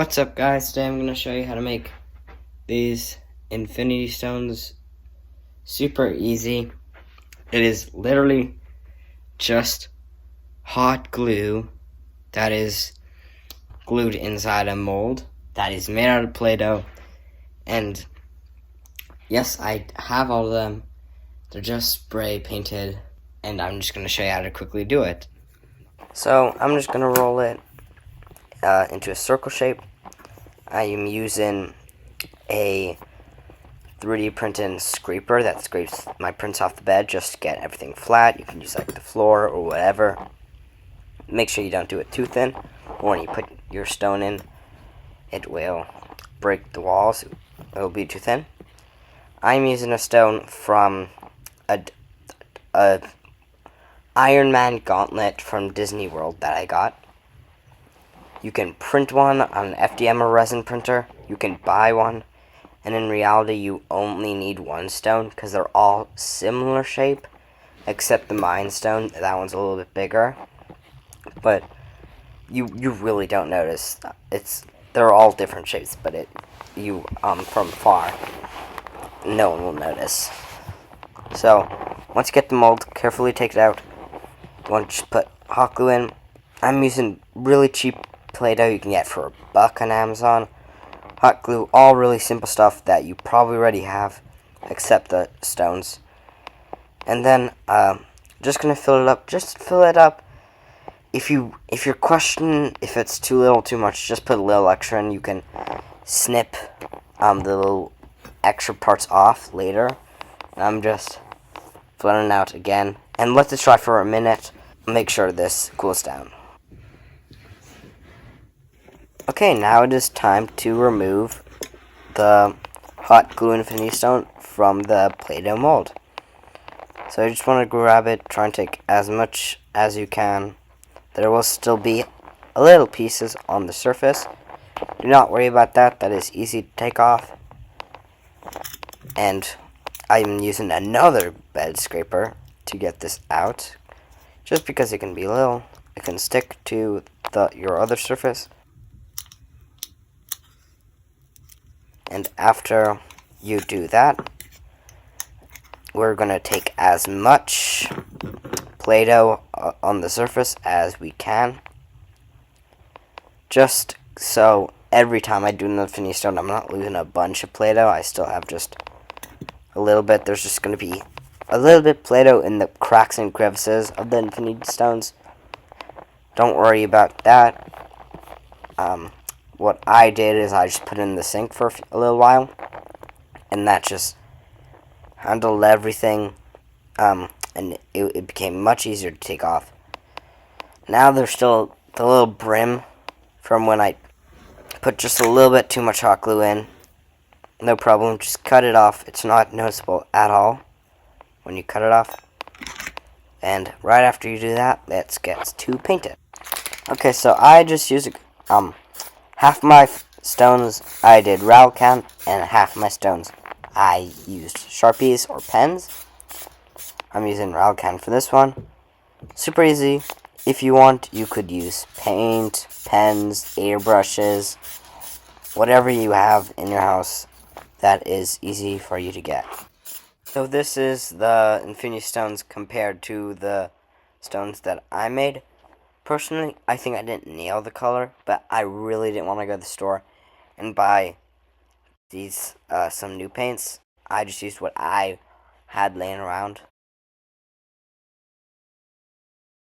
What's up, guys? Today I'm going to show you how to make these infinity stones super easy. It is literally just hot glue that is glued inside a mold that is made out of Play-Doh. And yes, I have all of them. They're just spray painted, and I'm just going to show you how to quickly do it. So I'm just going to roll it into a circle shape. I am using a 3D printed scraper that scrapes my prints off the bed just to get everything flat. You can use like the floor or whatever. Make sure you don't do it too thin, or when you put your stone in, it will break the walls. It will be too thin. I'm using a stone from a Iron Man gauntlet from Disney World that I got. You can print one on an FDM or resin printer. You can buy one. And in reality, you only need one stone because they're all similar shape, except the mine stone. That one's a little bit bigger, but you really don't notice. They're all different shapes, but from far, no one will notice. So once you get the mold, carefully take it out. You want to just put hot glue in. I'm using really cheap Play-Doh you can get for $1 on Amazon. Hot glue, all really simple stuff that you probably already have, except the stones. And then, just gonna fill it up. Just fill it up. If you're questioning if it's too little, too much, just put a little extra in. You can snip the little extra parts off later. And I'm just filling it out again, and let this dry for a minute. Make sure this cools down. Okay, now it is time to remove the hot glue infinity stone from the Play-Doh mold. So I just want to grab it, try and take as much as you can. There will still be a little pieces on the surface. Do not worry about that, that is easy to take off. And I'm using another bed scraper to get this out, just because it can be little. It can stick to your other surface. And after you do that, we're going to take as much Play-Doh on the surface as we can. Just so every time I do an infinity stone, I'm not losing a bunch of Play-Doh. I still have just a little bit. There's just going to be a little bit Play-Doh in the cracks and crevices of the infinity stones. Don't worry about that. What I did is I just put it in the sink for a little while, and that just handled everything, and it became much easier to take off. Now there's still the little brim from when I put just a little bit too much hot glue in. No problem, just cut it off. It's not noticeable at all when you cut it off. And right after you do that, let's get to paint it. Okay, so I just used half my stones I did Ralcan, and half my stones I used Sharpies or pens. I'm using Ralcan for this one. Super easy. If you want, you could use paint, pens, airbrushes, whatever you have in your house that is easy for you to get. So this is the infinity stones compared to the stones that I made. Personally, I think I didn't nail the color, but I really didn't want to go to the store and buy these some new paints. I just used what I had laying around.